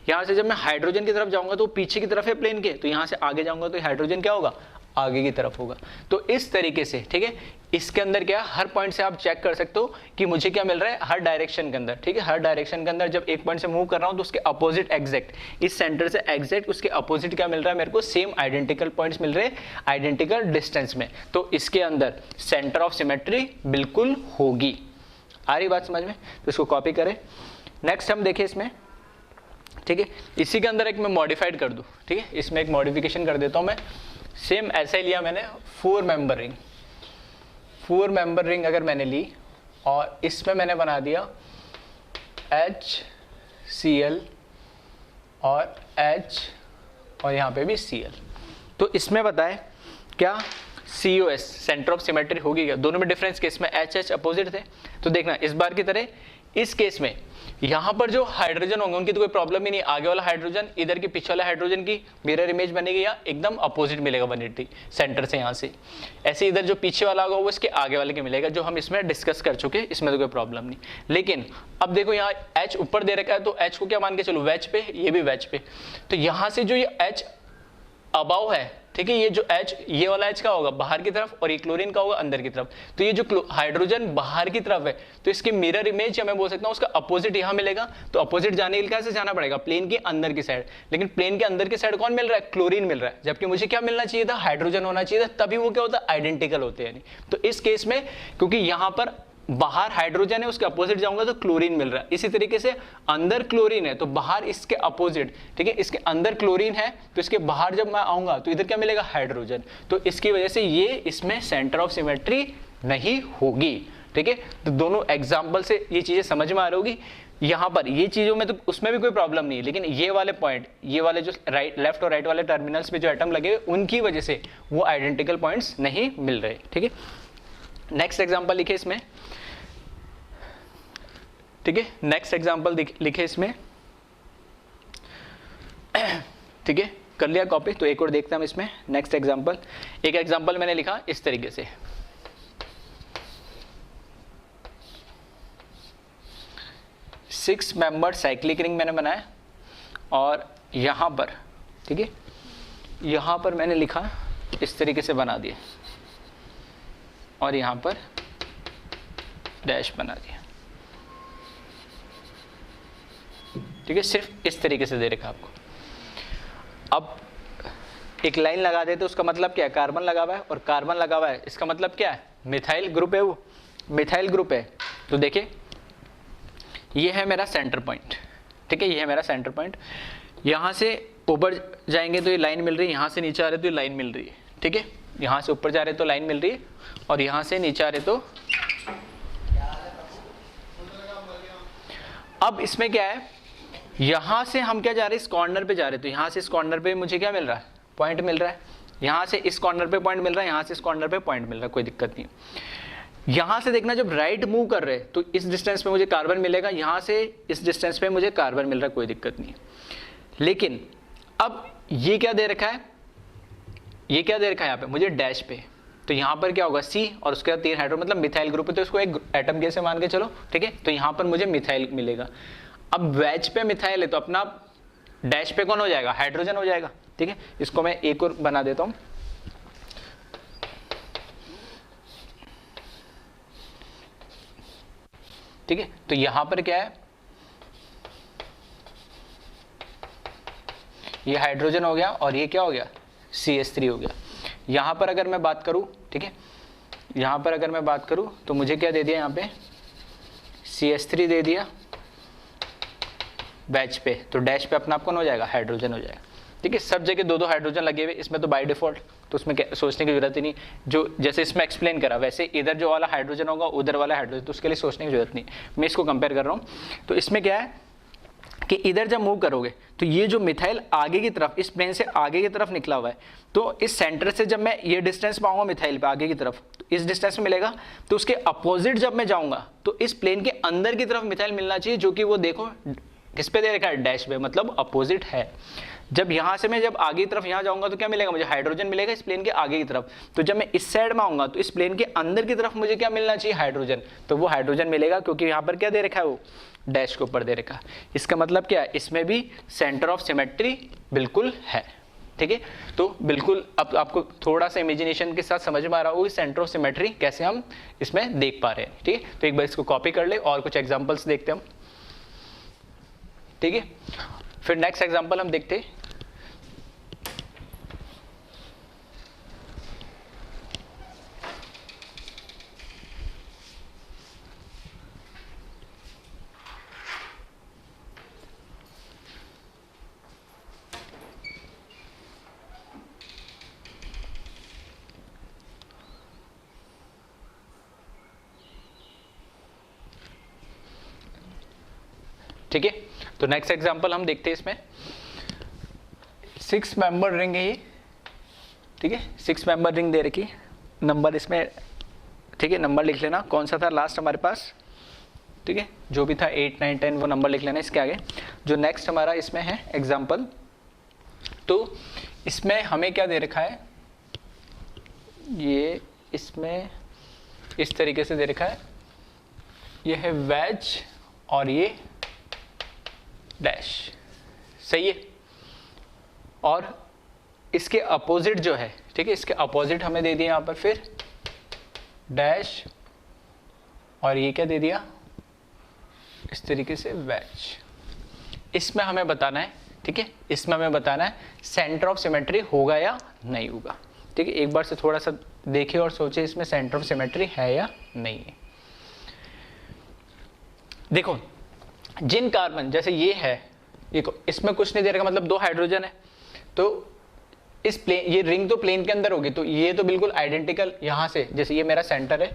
यहां से जब मैं हाइड्रोजन की तरफ जाऊंगा तो पीछे की तरफ है प्लेन के, तो यहां से आगे जाऊंगा तो हाइड्रोजन क्या होगा, आगे की तरफ होगा। तो इस तरीके से, ठीक है, इसके अंदर क्या, हर पॉइंट से आप चेक कर सकते हो कि मुझे क्या मिल रहा है हर डायरेक्शन के अंदर, ठीक है, हर डायरेक्शन के अंदर जब एक पॉइंट से मूव कर रहा हूं तो उसके अपोजिट एग्जैक्ट, इस सेंटर से एग्जैक्ट उसके अपोजिट क्या मिल रहा है मेरे को, सेम आइडेंटिकल पॉइंट्स मिल रहे हैं आइडेंटिकल डिस्टेंस में, तो इसके अंदर सेंटर ऑफ सिमेट्री बिल्कुल होगी। आ रही बात समझ में, तो इसको कॉपी करें। नेक्स्ट हम देखें इसमें, ठीक है, इसी के अंदर एक मैं मॉडिफाइड कर दूं, ठीक है, इसमें एक मॉडिफिकेशन कर देता हूं मैं। सेम ऐसा ही लिया मैंने 4 मेंबर रिंग, 4 मेंबर रिंग अगर मैंने ली और इसमें मैंने बना दिया HCl और H और यहाँ पे भी Cl, तो इसमें बताए क्या COS सेंटर ऑफ सिमेट्री होगी क्या, दोनों में डिफरेंस केस में HH अपोजिट थे, तो देखना इस बार की तरह इस केस में यहां पर जो हाइड्रोजन होंगे उनकी तो कोई प्रॉब्लम ही नहीं, आगे वाला हाइड्रोजन इधर की पीछे वाला हाइड्रोजन की मिरर इमेज बनेगी या एकदम अपोजिट मिलेगा 180 सेंटर से यहां से। ऐसे इधर जो पीछे वाला होगा वो इसके आगे वाले के मिलेगा, जो हम इसमें डिस्कस कर चुके, इसमें तो कोई प्रॉब्लम नहीं। लेकिन अब देखो यहाँ H ऊपर दे रखा है, तो H को क्या मान के चलो, वेज पे, ये भी वेज पे, तो यहां से जो ये H अबाव है, ठीक है, ये जो H, ये वाला H का होगा बाहर की तरफ और ये क्लोरीन का होगा अंदर की तरफ, तो ये जो हाइड्रोजन बाहर की तरफ है तो इसकी मिरर इमेज या मैं बोल सकता हूँ उसका अपोजिट यहाँ मिलेगा, तो अपोजिट जाने के लिए कैसे जाना पड़ेगा, प्लेन के अंदर की साइड, लेकिन प्लेन के अंदर की साइड कौन मिल रहा है, क्लोरीन मिल रहा है, जबकि मुझे क्या मिलना चाहिए था, हाइड्रोजन होना चाहिए था, तभी वो क्या होता है, आइडेंटिकल होते हैं। तो इस केस में क्योंकि यहाँ पर बाहर हाइड्रोजन है उसके अपोजिट जाऊंगा तो क्लोरीन मिल रहा है, इसी तरीके से अंदर क्लोरीन है तो बाहर इसके अपोजिट, ठीक है, इसके अंदर क्लोरीन है तो इसके बाहर जब मैं आऊंगा तो इधर क्या मिलेगा, हाइड्रोजन, तो इसकी वजह से ये इसमें सेंटर ऑफ सिमेट्री नहीं होगी, ठीक है। तो दोनों एग्जाम्पल से ये चीजें समझ में आ रही होगी। यहाँ पर ये चीजों में तो उसमें भी कोई प्रॉब्लम नहीं है, लेकिन ये वाले पॉइंट, ये वाले जो राइट लेफ्ट और राइट वाले टर्मिनल्स पे जो एटम लगे उनकी वजह से वो आइडेंटिकल पॉइंट्स नहीं मिल रहे, ठीक है। नेक्स्ट एग्जाम्पल लिखे इसमें, ठीक है, नेक्स्ट एग्जाम्पल लिखे इसमें, ठीक है, कर लिया कॉपी, तो एक और देखते हैं हम इसमें नेक्स्ट एग्जाम्पल। एक एग्जाम्पल मैंने लिखा इस तरीके से, 6 मेंबर साइक्लिक रिंग मैंने बनाया और यहां पर, ठीक है, यहां पर मैंने लिखा इस तरीके से बना दिया और यहां पर डैश बना दिया, ठीक है, सिर्फ इस तरीके से दे रखा आपको। अब एक लाइन लगा देते, उसका मतलब क्या है, कार्बन लगा हुआ है और कार्बन लगा हुआ है, इसका मतलब क्या है, मिथाइल ग्रुप है, वो मिथाइल ग्रुप है। तो देखिए ये है मेरा सेंटर पॉइंट, ठीक है, ये है मेरा सेंटर पॉइंट, यहां से ऊपर जाएंगे तो ये लाइन मिल रही है, यहां से नीचे आ रहे तो ये लाइन मिल रही है, ठीक है, यहां से ऊपर जा रहे तो लाइन मिल रही है और यहां से नीचे आ रहे तो। अब इसमें क्या है, यहां से हम क्या जा रहे हैं, इस कॉर्नर पे जा रहे हैं, तो यहां से इस कॉर्नर पे मुझे क्या मिल रहा है, पॉइंट मिल रहा है, यहां से इस कॉर्नर पे पॉइंट मिल रहा है, यहां से इस कॉर्नर पे पॉइंट मिल रहा है, कोई दिक्कत नहीं। यहां से देखना जब राइट मूव कर रहे हैं तो इस डिस्टेंस पे मुझे कार्बन मिलेगा, यहां से इस डिस्टेंस पे मुझे कार्बन मिल रहा है, कोई दिक्कत नहीं। लेकिन अब ये क्या दे रखा है, ये क्या दे रखा है यहाँ पे मुझे डैश पे, तो यहाँ पर क्या होगा C और उसके बाद 3 हाइड्रो, मतलब मिथाइल ग्रुप है, तो इसको एक एटम कैसे मान के चलो, ठीक है, तो यहाँ पर मुझे मिथाइल मिलेगा। अब वेज पे मिथाइल है तो अपना डैश पे कौन हो जाएगा, हाइड्रोजन हो जाएगा, ठीक है। इसको मैं एक और बना देता हूं, ठीक है, तो यहां पर क्या है, ये हाइड्रोजन हो गया और ये क्या हो गया, CH3 हो गया। यहाँ पर अगर मैं बात करूँ, ठीक है, यहाँ पर अगर मैं बात करूँ तो मुझे क्या दे दिया, यहाँ पे CH3 दे दिया बैच पे, तो डैश पे अपना आप कौन हो जाएगा, हाइड्रोजन हो जाएगा। ठीक है, सब जगह दो दो हाइड्रोजन लगे हुए, इसमें तो बाय डिफॉल्ट, तो उसमें सोचने की जरूरत ही नहीं, जो जैसे इसमें एक्सप्लेन करा वैसे इधर जो वाला हाइड्रोजन होगा उधर वाला हाइड्रोजन, तो उसके लिए सोचने की जरूरत नहीं, मैं इसको कंपेयर कर रहा हूँ। तो इसमें क्या है कि इधर जब मूव करोगे तो ये जो मिथाइल आगे की तरफ, इस प्लेन से आगे की तरफ निकला हुआ है, तो इस सेंटर से जब मैं ये डिस्टेंस पाऊंगा मिथाइल पे आगे की तरफ, तो इस डिस्टेंस में मिलेगा, तो उसके अपोजिट जब मैं जाऊंगा तो इस प्लेन के अंदर की तरफ मिथाइल मिलना चाहिए, जो कि वो देखो किस पे दे रखा है, डैश पे, मतलब अपोजिट है। जब यहाँ से मैं जब आगे की तरफ यहाँ जाऊंगा तो क्या मिलेगा मुझे, हाइड्रोजन मिलेगा इस प्लेन के आगे की तरफ। तो जब मैं इस साइड में आऊंगा तो इस प्लेन के अंदर की तरफ मुझे क्या मिलना चाहिए, हाइड्रोजन, तो वो हाइड्रोजन मिलेगा, क्योंकि यहाँ पर क्या दे रखा है, वो डैश के ऊपर दे रखा है। इसका मतलब क्या है, इसमें भी सेंटर ऑफ सिमेट्री बिल्कुल है। ठीक है, तो बिल्कुल अब आपको थोड़ा सा इमेजिनेशन के साथ समझ में आ रहा होगा सेंटर ऑफ सिमेट्री कैसे हम इसमें देख पा रहे हैं। ठीक है, तो एक बार इसको कॉपी कर ले और कुछ एग्जाम्पल्स देखते हैं हम। ठीक है, फिर नेक्स्ट एग्जाम्पल हम देखते हैं। ठीक है, तो नेक्स्ट एग्जांपल हम देखते हैं। इसमें 6 मेंबर रिंग है ये। ठीक है, 6 मेंबर रिंग दे रखी, नंबर इसमें, ठीक है, नंबर लिख लेना कौन सा था लास्ट हमारे पास। ठीक है, जो भी था 8, 9, 10 वो नंबर लिख लेना इसके आगे। जो नेक्स्ट हमारा इसमें है एग्जाम्पल, तो इसमें हमें क्या दे रखा है, ये इसमें इस तरीके से दे रखा है, ये है वेज और ये डैश, सही है। और इसके अपोजिट जो है, ठीक है, इसके अपोजिट हमें दे दिया यहाँ पर फिर डैश, और ये क्या दे दिया इस तरीके से वेज। इसमें हमें बताना है, ठीक है, इसमें हमें बताना है सेंटर ऑफ सिमेट्री होगा या नहीं होगा। ठीक है, एक बार से थोड़ा सा देखिए और सोचिए इसमें सेंटर ऑफ सिमेट्री है या नहीं है। देखो जिन कार्बन, जैसे ये है, देखो इसमें कुछ नहीं दे रखा, मतलब 2 हाइड्रोजन है, तो इस प्लेन, ये रिंग तो प्लेन के अंदर होगी, तो ये तो बिल्कुल आइडेंटिकल, यहाँ से जैसे ये मेरा सेंटर है,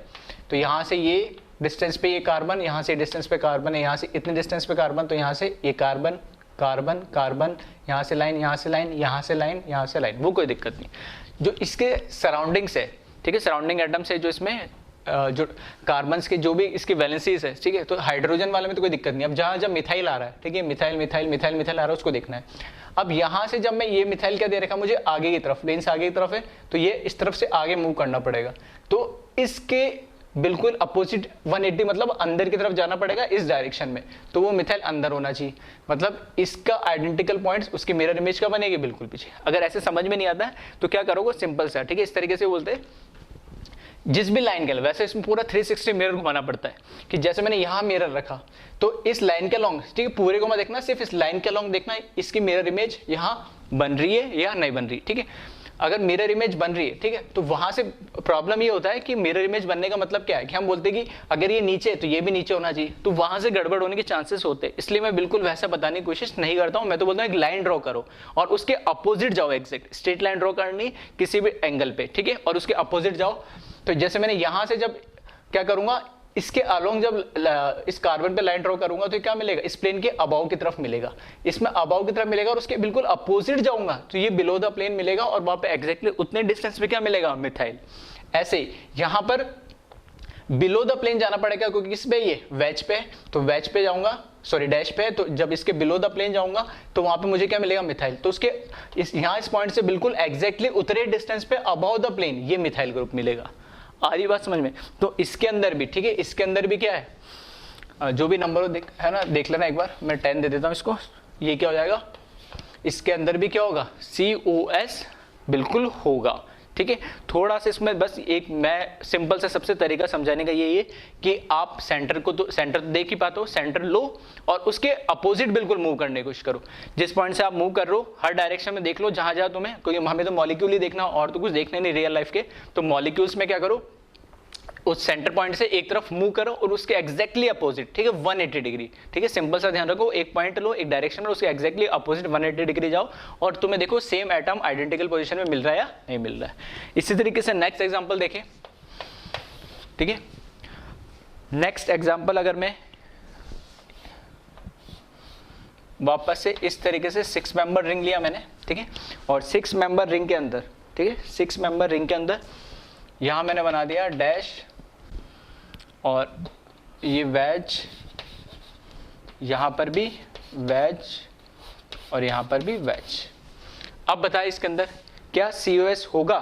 तो यहाँ से ये डिस्टेंस पे ये कार्बन, यहाँ से डिस्टेंस पे कार्बन है, यहाँ से इतने डिस्टेंस पे कार्बन, तो यहाँ से ये कार्बन कार्बन कार्बन, यहाँ से लाइन, यहाँ से लाइन, यहाँ से लाइन, यहाँ से लाइन, वो कोई दिक्कत नहीं। जो इसके सराउंडिंग्स है, ठीक है, सराउंडिंग एटम्स है, जो इसमें जो कार्बन्स के जो भी इसकी वैलेंसीज है, ठीक है, तो हाइड्रोजन वाले में तो कोई दिक्कत नहीं। अब जहाँ जब मिथाइल आ रहा है, ठीक है, मिथाइल मिथाइल मिथाइल मिथाइल आ रहा है, उसको देखना है। अब यहाँ से जब मैं ये मिथाइल क्या दे रखा मुझे आगे की तरफ, प्लेन से आगे की तरफ है, तो ये इस तरफ से आगे मूव करना पड़ेगा, तो इसके बिल्कुल अपोजिट 180, मतलब अंदर की तरफ जाना पड़ेगा इस डायरेक्शन में, तो वो मिथाइल अंदर होना चाहिए, मतलब इसका आइडेंटिकल पॉइंट्स उसकी मिरर इमेज का बनेगी बिल्कुल पीछे। अगर ऐसे समझ में नहीं आता है तो क्या करोगे, सिंपल सा, ठीक है, इस तरीके से बोलते हैं जिस भी लाइन के लिए, वैसे इसमें पूरा 360 मिरर घुमाना पड़ता है, कि जैसे मैंने यहाँ मिरर रखा तो इस लाइन के लॉन्ग, ठीक है, पूरे को मत देखना, सिर्फ इस लाइन के लॉन्ग देखना इसकी मिरर इमेज यहाँ बन रही है या नहीं बन रही। ठीक है, अगर मिरर इमेज बन रही है, ठीक है, तो वहां से प्रॉब्लम ये होता है कि मिरर इमेज बनने का मतलब क्या है, कि हम बोलते हैं कि अगर ये नीचे है तो ये भी नीचे होना चाहिए, तो वहां से गड़बड़ होने के चांसेस होते हैं। इसलिए मैं बिल्कुल वैसा बताने की कोशिश नहीं करता हूं, मैं तो बोलता हूं एक लाइन ड्रॉ करो और उसके अपोजिट जाओ, एग्जैक्ट स्ट्रेट लाइन ड्रॉ करनी किसी भी एंगल पे, ठीक है, और उसके अपोजिट जाओ। तो जैसे मैंने यहां से जब क्या करूंगा, इसके अलोंग जब इस कार्बन पे लाइन ड्रॉ करूंगा तो क्या मिलेगा, इस प्लेन के अबाव की तरफ मिलेगा, इसमें अबाव की तरफ मिलेगा, और उसके बिल्कुल अपोजिट जाऊंगा तो ये बिलो द प्लेन मिलेगा, और वहां पे एग्जैक्टली उतने डिस्टेंस पे क्या मिलेगा, मिथाइल। ऐसे यहां पर बिलो द प्लेन जाना पड़ेगा, क्योंकि किस पे, ये वेज पे, तो वेज पे जाऊंगा, सॉरी डैश पे, तो जब इसके बिलो द प्लेन जाऊंगा तो वहां पे मुझे क्या मिलेगा, मिथाइल। तो उसके इस पॉइंट से बिल्कुल एग्जैक्टली उतरे डिस्टेंस पे अबाव द प्लेन ये मिथाइल ग्रुप मिलेगा। आ रही बात समझ में। तो इसके अंदर भी, ठीक है, इसके अंदर भी क्या है, जो भी नंबर है ना, देख लेना एक बार, मैं 10 दे देता हूं इसको, ये क्या हो जाएगा, इसके अंदर भी क्या होगा, COS बिल्कुल होगा। ठीक है। थोड़ा सा इसमें बस एक मैं सिंपल सा सबसे तरीका समझाने का यही है कि आप सेंटर तो देख ही पाते हो, सेंटर लो और उसके अपोजिट बिल्कुल मूव करने की कोशिश करो। जिस पॉइंट से आप मूव कर रहे हो हर डायरेक्शन में देख लो जहां जहां तुम्हें, क्योंकि हमें तो मॉलिक्यूल ही देखना और तो कुछ देखना नहीं रियल लाइफ के, तो मॉलिक्यूल्स में क्या करो, उस सेंटर पॉइंट से एक तरफ मूव करो और उसके एग्जैक्टली अपोजिट, ठीक है, 180 डिग्री, ठीक है। सिंपल सा ध्यान रखो, एक पॉइंट लो एक डायरेक्शन में, उसके एग्जैक्टली अपोजिट 180 डिग्री जाओ और तुम्हें देखो सेम एटम आइडेंटिकल पोजीशन में मिल रहा है या नहीं मिल रहा है। इसी तरीके से नेक्स्ट एग्जांपल देखें, ठीक है। नेक्स्ट एग्जांपल अगर मैं वापस से इस तरीके से 6 मेंबर रिंग लिया मैंने, ठीक है, और 6 मेंबर रिंग के अंदर, ठीक है, 6 मेंबर रिंग के अंदर यहां मैंने बना दिया डैश और ये वेज, यहां पर भी वेज और यहां पर भी वेज। अब बताइए इसके अंदर क्या COS होगा,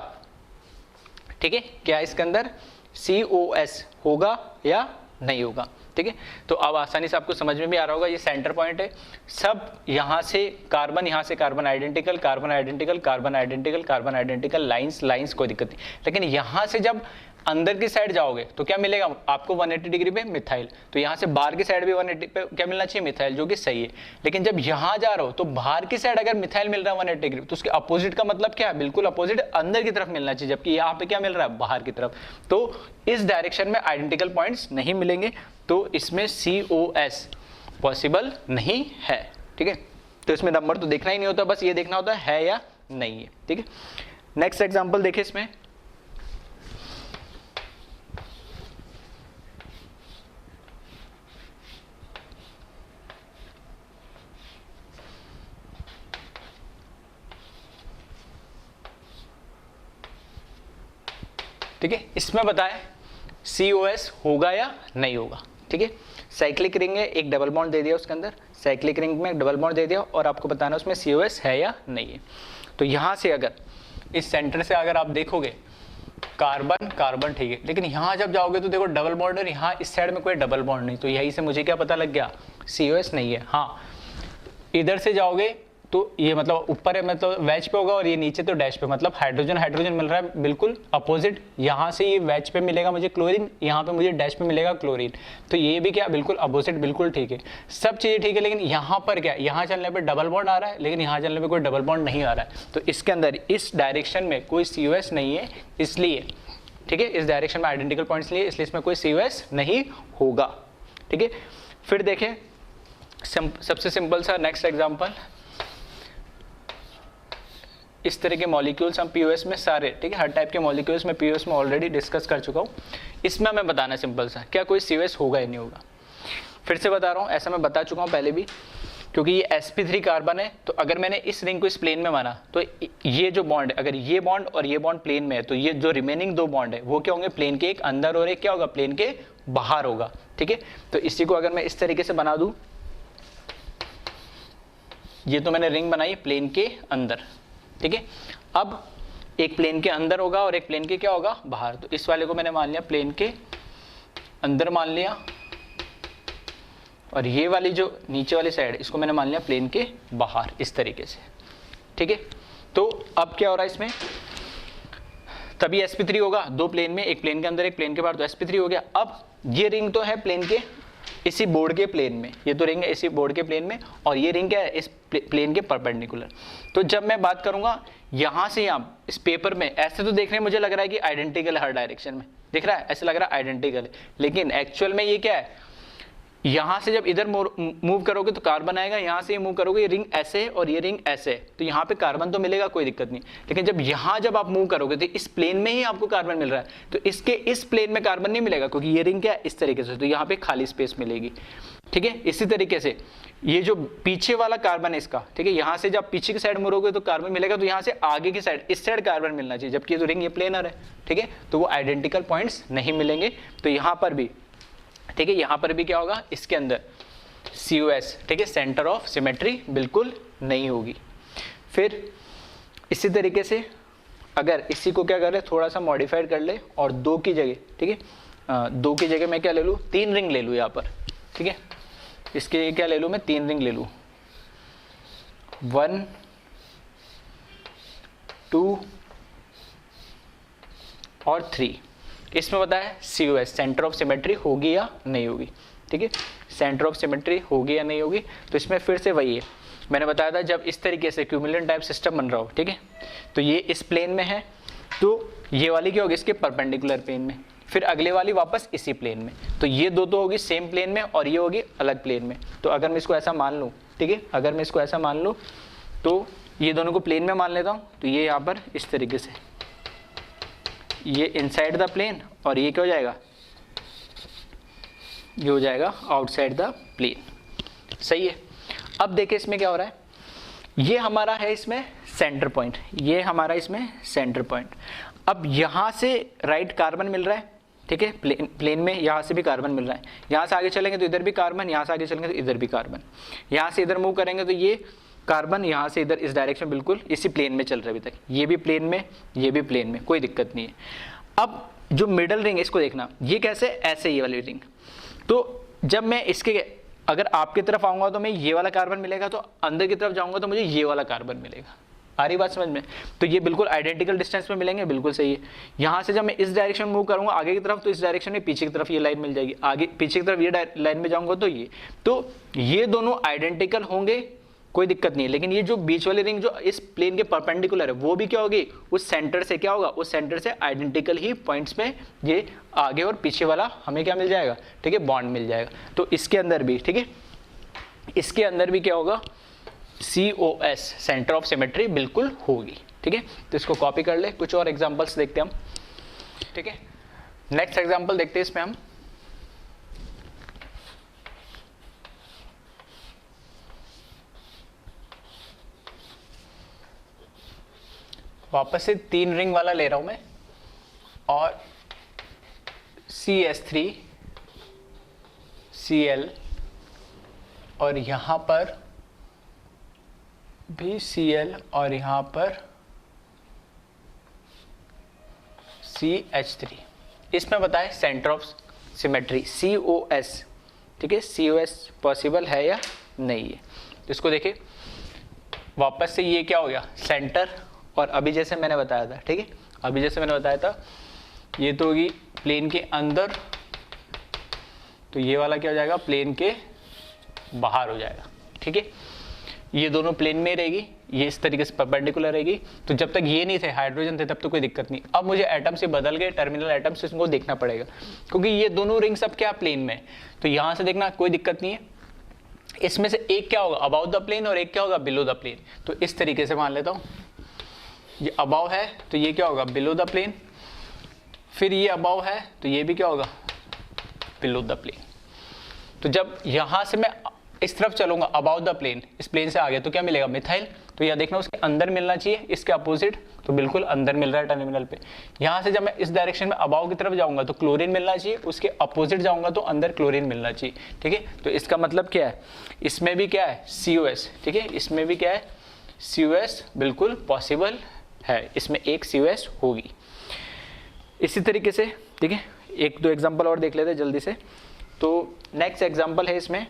ठीक है, क्या इसके अंदर COS होगा या नहीं होगा, ठीक है। तो अब आसानी से आपको समझ में भी आ रहा होगा, ये सेंटर पॉइंट है, सब यहां से carbon identical, carbon identical, carbon identical, carbon identical, lines कोई दिक्कत नहीं। लेकिन यहां से जब अंदर की साइड जाओगे तो क्या मिलेगा आपको 180 डिग्री पे मिथाइल, तो यहां से बाहर की साइड भी 180 पे क्या मिलना चाहिए, मिथाइल, जो कि सही है। लेकिन जब यहां जा रहे हो तो बाहर की साइड अगर मिथाइल मिल रहा है 180 डिग्री, तो उसके अपोजिट का मतलब क्या है, बिल्कुल अपोजिट अंदर की तरफ मिलना चाहिए, जबकि यहाँ पे क्या मिल रहा है, बाहर की तरफ। तो इस डायरेक्शन में आइडेंटिकल पॉइंट्स नहीं मिलेंगे, तो इसमें COS पॉसिबल नहीं है, ठीक है। तो इसमें नंबर तो देखना ही नहीं होता, बस ये देखना होता है या नहीं है, ठीक है। नेक्स्ट एग्जांपल देखिए इसमें, ठीक है। इसमें बताएं COS होगा या नहीं होगा, ठीक है। साइक्लिक रिंग है, एक डबल बॉन्ड दे दिया उसके अंदर, साइक्लिक रिंग में एक डबल बॉन्ड दे दिया और आपको बताना उसमें COS है या नहीं है। तो यहां से अगर इस सेंटर से अगर आप देखोगे कार्बन कार्बन, ठीक है, लेकिन यहां जब जाओगे तो देखो डबल बॉन्ड है, यहाँ इस साइड में कोई डबल बॉन्ड नहीं, तो यही से मुझे क्या पता लग गया, COS नहीं है। हाँ, इधर से जाओगे तो ये मतलब ऊपर है मतलब वेज पे होगा और ये नीचे तो डैश पे, मतलब हाइड्रोजन हाइड्रोजन मिल रहा है बिल्कुल अपोजिट। यहाँ से ये वेज पे मिलेगा मुझे क्लोरीन, यहाँ पे मुझे डैश पे मिलेगा क्लोरीन, तो ये भी क्या बिल्कुल अपोजिट, बिल्कुल ठीक है, सब चीज़ें ठीक है। लेकिन यहाँ पर क्या, यहाँ चलने पर डबल बॉन्ड आ रहा है, लेकिन यहाँ चलने पर कोई डबल बॉन्ड नहीं आ रहा है, तो इसके अंदर इस डायरेक्शन में कोई COS नहीं है, इसलिए, ठीक है, इस डायरेक्शन में आइडेंटिकल पॉइंट्स लिए, इसलिए इसमें कोई COS नहीं होगा, ठीक है। फिर देखें सबसे सिंपल सा नेक्स्ट एग्जांपल, इस तरह के मॉलिक्यूल्स हम POS में सारे, ठीक है, हर टाइप के मॉलिक्यूल्स में POS में ऑलरेडी डिस्कस कर चुका हूँ। इसमें मैं बताना सिंपल सा, क्या कोई COS होगा या नहीं होगा। फिर से बता रहा हूँ, ऐसा मैं बता चुका हूँ पहले भी, क्योंकि ये sp3 कार्बन है, तो अगर मैंने इस रिंग को इस प्लेन में माना तो ये जो बॉन्ड है, अगर ये बॉन्ड और ये बॉन्ड प्लेन में है, तो ये जो रिमेनिंग 2 बॉन्ड है वो क्या होंगे, प्लेन के एक अंदर और एक क्या होगा, प्लेन के बाहर होगा, ठीक है। तो इसी को अगर मैं इस तरीके से बना दूं, ये तो मैंने रिंग बनाई प्लेन के अंदर, ठीक है। अब एक प्लेन के अंदर होगा और एक प्लेन के क्या होगा, बाहर। तो इस वाले को मैंने मान लिया प्लेन के अंदर मान लिया, और ये वाली जो नीचे वाली साइड इसको मैंने मान लिया प्लेन के बाहर, इस तरीके से, ठीक है। तो अब क्या हो रहा है इसमें, तभी sp3 होगा, 2 प्लेन में, एक प्लेन के अंदर एक प्लेन के बाहर, तो sp3 हो गया। अब ये रिंग तो है प्लेन के इसी बोर्ड के प्लेन में, ये तो रिंग है इसी बोर्ड के प्लेन में, और ये रिंग क्या है, इस प्लेन के परपेंडिकुलर। तो जब मैं बात करूंगा यहां से यहाँ इस पेपर में, ऐसे तो देखने में मुझे लग रहा है कि आइडेंटिकल हर डायरेक्शन में दिख रहा है, ऐसे लग रहा है आइडेंटिकल है, लेकिन एक्चुअल में ये क्या है, यहां से जब इधर मूव करोगे तो कार्बन आएगा, यहां से मूव करोगे ये रिंग ऐसे है और ये रिंग ऐसे है, तो यहाँ पे कार्बन तो मिलेगा, कोई दिक्कत नहीं। लेकिन जब आप मूव करोगे तो इस प्लेन में ही आपको कार्बन मिल रहा है, तो इसके इस प्लेन में कार्बन नहीं मिलेगा, क्योंकि ये रिंग क्या है इस तरीके से, तो यहाँ पे खाली स्पेस मिलेगी, ठीक है। इसी तरीके से ये जो पीछे वाला कार्बन है इसका, ठीक है, यहाँ से जब पीछे की साइड मुड़ोगे तो कार्बन मिलेगा, तो यहाँ से आगे की साइड इस साइड कार्बन मिलना चाहिए, जबकि ये तो रिंग ये प्लेनर है, ठीक है, तो वो आइडेंटिकल पॉइंट्स नहीं मिलेंगे। तो यहाँ पर भी, ठीक है, यहाँ पर भी क्या होगा, इसके अंदर COS, ठीक है, सेंटर ऑफ सिमेट्री बिल्कुल नहीं होगी। फिर इसी तरीके से अगर इसी को क्या कर ले, थोड़ा सा मॉडिफाइड कर ले और 2 की जगह, ठीक है, 2 की जगह मैं क्या ले लूँ, 3 रिंग ले लूँ यहाँ पर, ठीक है, इसके क्या ले लूँ मैं, 3 रिंग ले लूँ, 1 2 और 3। इसमें बताया COS सेंटर ऑफ सिमेट्री होगी या नहीं होगी, ठीक है, सेंटर ऑफ सिमेट्री होगी या नहीं होगी। तो इसमें फिर से वही है, मैंने बताया था जब इस तरीके से क्यूमुलेंट टाइप सिस्टम बन रहा हो, ठीक है, तो ये इस प्लेन में है, तो ये वाली क्या होगी, इसके परपेंडिकुलर प्लेन में, फिर अगले वाली वापस इसी प्लेन में, तो ये दो तो होगी सेम प्लेन में और ये होगी अलग प्लेन में। तो अगर मैं इसको ऐसा मान लूँ, ठीक है, अगर मैं इसको ऐसा मान लूँ तो ये दोनों को प्लेन में मान लेता हूँ, तो ये यहाँ पर इस तरीके से ये इनसाइड द प्लेन और ये क्या हो जाएगा, ये हो जाएगा आउटसाइड द प्लेन। सही है। अब देखिए इसमें क्या हो रहा है, ये हमारा है इसमें सेंटर पॉइंट, ये हमारा इसमें सेंटर पॉइंट। अब यहाँ से राइट कार्बन मिल रहा है, ठीक है, प्लेन में यहाँ से भी कार्बन मिल रहा है, यहाँ से आगे चलेंगे तो इधर भी कार्बन, यहाँ से आगे चलेंगे तो इधर भी कार्बन, यहाँ से इधर मूव करेंगे तो ये कार्बन यहाँ से इधर इस डायरेक्शन बिल्कुल इसी प्लेन में चल रहा है अभी तक, ये भी प्लेन में, ये भी प्लेन में, कोई दिक्कत नहीं है। अब जो मिडल रिंग है इसको देखना, ये कैसे, ऐसे ये वाली रिंग, तो जब मैं इसके अगर आपकी तरफ आऊँगा तो मैं ये वाला कार्बन मिलेगा, तो अंदर की तरफ जाऊँगा तो मुझे ये वाला कार्बन मिलेगा। आ रही बात समझ में? तो ये बिल्कुल आइडेंटिकल डिस्टेंस में मिलेंगे, बिल्कुल सही है। यहाँ से जब मैं इस डायरेक्शन मूव करूँगा आगे की तरफ तो इस डायरेक्शन में पीछे की तरफ ये लाइन मिल जाएगी, आगे पीछे की तरफ ये लाइन में जाऊँगा तो ये दोनों आइडेंटिकल होंगे, कोई दिक्कत नहीं है। लेकिन ये जो बीच वाली रिंग जो इस प्लेन के परपेंडिकुलर है वो भी क्या होगी, उस सेंटर से क्या होगा, उस सेंटर से आइडेंटिकल ही पॉइंट्स में ये आगे और पीछे वाला हमें क्या मिल जाएगा, ठीक है, बॉन्ड मिल जाएगा। तो इसके अंदर भी, ठीक है, इसके अंदर भी क्या होगा, COS सेंटर ऑफ सिमेट्री बिल्कुल होगी, ठीक है। तो इसको कॉपी कर ले, कुछ और एग्जांपल्स देखते हैं हम, ठीक है। नेक्स्ट एग्जांपल देखते हैं इसमें हम, वापस से 3 रिंग वाला ले रहा हूं मैं, और CS3 Cl और यहां पर भी Cl और यहां पर CH3। इसमें बताए सेंटर ऑफ सिमेट्री COS, ठीक है, COS पॉसिबल है या नहीं है। तो इसको देखिए वापस से ये क्या हो गया, सेंटर, और अभी जैसे मैंने बताया था, ठीक है, अभी जैसे मैंने बताया था ये तो होगी प्लेन के अंदर, तो ये वाला क्या हो जाएगा, प्लेन के बाहर हो जाएगा, ठीक है। ये दोनों प्लेन में रहेगी, ये इस तरीके से परपेंडिकुलर रहेगी। तो जब तक ये नहीं थे, हाइड्रोजन थे, तब तो कोई दिक्कत नहीं। अब मुझे एटम से बदल गए, टर्मिनल एटम से इसको देखना पड़ेगा, क्योंकि ये दोनों रिंग्स अब क्या प्लेन में, तो यहाँ से देखना कोई दिक्कत नहीं है। इसमें से एक क्या होगा अबाउ द प्लेन और एक क्या होगा बिलो द प्लेन। तो इस तरीके से मान लेता हूँ, ये अबाउ है तो ये क्या होगा बिलो द प्लेन, फिर ये अबाउ है तो ये भी क्या होगा बिलो द प्लेन। तो जब यहाँ से मैं इस तरफ चलूंगा अबाउट द प्लेन, इस प्लेन से आगे, तो क्या मिलेगा मिथाइल। तो यह देखना उसके अंदर मिलना चाहिए, इसके अपोजिट, तो बिल्कुल अंदर मिल रहा है टर्मिनल पे। यहाँ से जब मैं इस डायरेक्शन में अबाउ की तरफ जाऊंगा तो क्लोरीन मिलना चाहिए, उसके अपोजिट जाऊंगा तो अंदर क्लोरीन मिलना चाहिए, ठीक है। तो इसका मतलब क्या है, इसमें भी क्या है COS, ठीक है, इसमें भी क्या है COS बिल्कुल पॉसिबल है, इसमें एक COS होगी। इसी तरीके से, ठीक है, एक दो एग्जाम्पल और देख लेते हैं जल्दी से। तो नेक्स्ट एग्जाम्पल है इसमें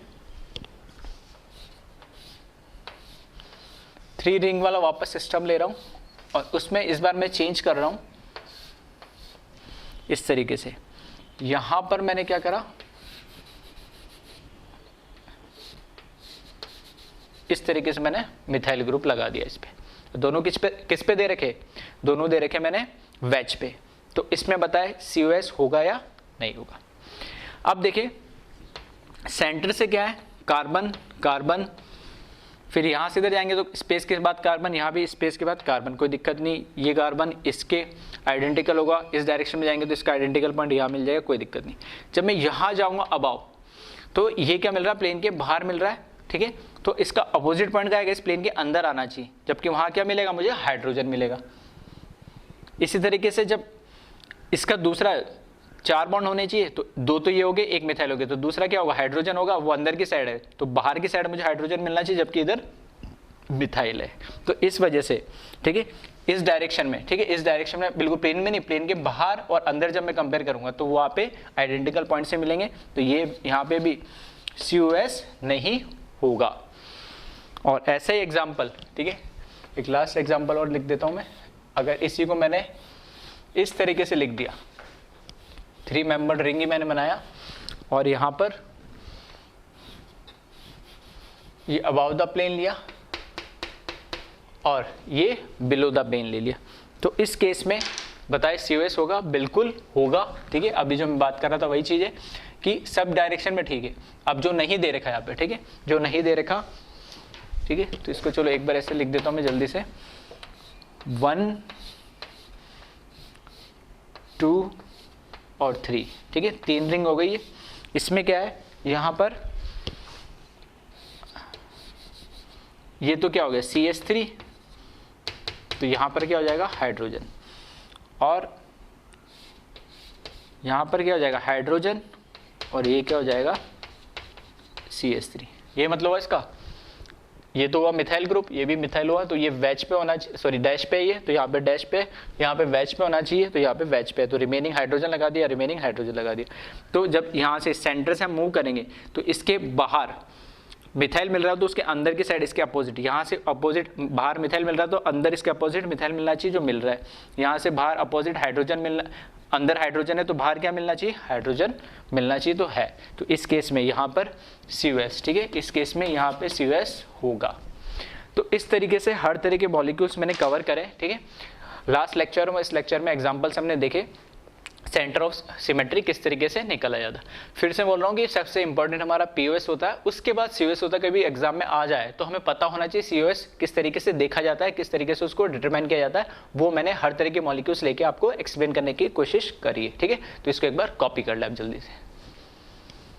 3 रिंग वाला वापस सिस्टम ले रहा हूं, और उसमें इस बार मैं चेंज कर रहा हूं इस तरीके से। यहां पर मैंने क्या करा, इस तरीके से मैंने मिथाइल ग्रुप लगा दिया इस पे। दोनों किस पे दे रखे, दोनों दे रखे मैंने वेज पे। तो इसमें बताए COS होगा या नहीं होगा। अब देखिए सेंटर से क्या है कार्बन कार्बन, फिर यहाँ से इधर जाएंगे तो स्पेस के बाद कार्बन, यहाँ भी स्पेस के बाद कार्बन, कोई दिक्कत नहीं। ये कार्बन इसके आइडेंटिकल होगा, इस डायरेक्शन में जाएंगे तो इसका आइडेंटिकल पॉइंट यहाँ मिल जाएगा, कोई दिक्कत नहीं। जब मैं यहाँ जाऊँगा अबाव, तो ये क्या मिल रहा है प्लेन के बाहर मिल रहा है, ठीक है। तो इसका अपोजिट पॉइंट क्या आएगा, इस प्लेन के अंदर आना चाहिए, जबकि वहाँ क्या मिलेगा मुझे हाइड्रोजन मिलेगा। इसी तरीके से जब इसका दूसरा 4 बॉन्ड होने चाहिए, तो 2 तो ये हो गए, एक मिथाइल हो गया, तो दूसरा क्या होगा हाइड्रोजन होगा, वो अंदर की साइड है, तो बाहर की साइड मुझे हाइड्रोजन मिलना चाहिए, जबकि इधर मिथाइल है। तो इस वजह से, ठीक है, इस डायरेक्शन में, ठीक है, इस डायरेक्शन में बिल्कुल प्लेन में नहीं, प्लेन के बाहर और अंदर जब मैं कंपेयर करूंगा तो वहाँ पे आइडेंटिकल पॉइंट से मिलेंगे। तो ये यहाँ पे भी COS नहीं होगा। और ऐसा ही एग्जाम्पल, ठीक है, एक लास्ट एग्जाम्पल और लिख देता हूँ मैं। अगर इसी को मैंने इस तरीके से लिख दिया, 3 मेंबर्ड रिंग ही मैंने बनाया, और यहाँ पर ये अबाउ द प्लेन लिया और ये बिलो द प्लेन ले लिया। तो इस केस में बताए COS होगा, बिल्कुल होगा, ठीक है। अभी जो मैं बात कर रहा था वही चीज़ है कि सब डायरेक्शन में ठीक है। अब जो नहीं दे रखा यहाँ पे, ठीक है, जो नहीं दे रखा, ठीक है, तो इसको चलो एक बार ऐसे लिख देता हूँ मैं जल्दी से, 1 2 और 3, ठीक है, 3 रिंग हो गई है। इसमें क्या है, यहाँ पर ये तो क्या हो गया CH3, तो यहाँ पर क्या हो जाएगा हाइड्रोजन, और यहाँ पर क्या हो जाएगा हाइड्रोजन, और ये क्या हो जाएगा CH3। ये मतलब हुआ इसका, ये तो हुआ मिथाइल ग्रुप, ये भी मिथाइल हुआ, तो ये वैज पे होना चाहिए, सॉरी डैश पे, ये तो यहाँ पे डैश पे, यहाँ पे वैज पे होना चाहिए, तो यहाँ पे वैज पे, तो रिमेनिंग हाइड्रोजन लगा दिया, रिमेनिंग हाइड्रोजन लगा दिया। तो जब यहाँ से सेंटर से हम मूव करेंगे तो इसके बाहर मिथाइल मिल रहा है तो उसके अंदर की साइड इसके अपोजिट, यहाँ से अपोजिट बाहर मिथाइल मिल रहा है तो अंदर इसके अपोजिट मिथाइल मिलना चाहिए जो मिल रहा है, यहाँ से बाहर अपोजिट हाइड्रोजन मिलना, अंदर हाइड्रोजन है तो बाहर क्या मिलना चाहिए हाइड्रोजन मिलना चाहिए, तो है। तो इस केस में यहाँ पर COS, ठीक है, इस केस में यहाँ पे COS होगा। तो इस तरीके से हर तरह के मॉलिक्यूल्स मैंने कवर करे, ठीक है। लास्ट लेक्चर में, इस लेक्चर में एग्जाम्पल्स हमने देखे सेंटर ऑफ सिमेट्री किस तरीके से निकला जाता है। फिर से बोल रहा हूँ कि सबसे इंपॉर्टेंट हमारा POS होता है, उसके बाद COS होता है। कभी एग्जाम में आ जाए तो हमें पता होना चाहिए COS किस तरीके से देखा जाता है, किस तरीके से उसको डिटरमाइन किया जाता है। वो मैंने हर तरह के मॉलिक्यूल्स लेके आपको एक्सप्लेन करने की कोशिश करी है, ठीक है। तो इसको एक बार कॉपी कर ले आप जल्दी से।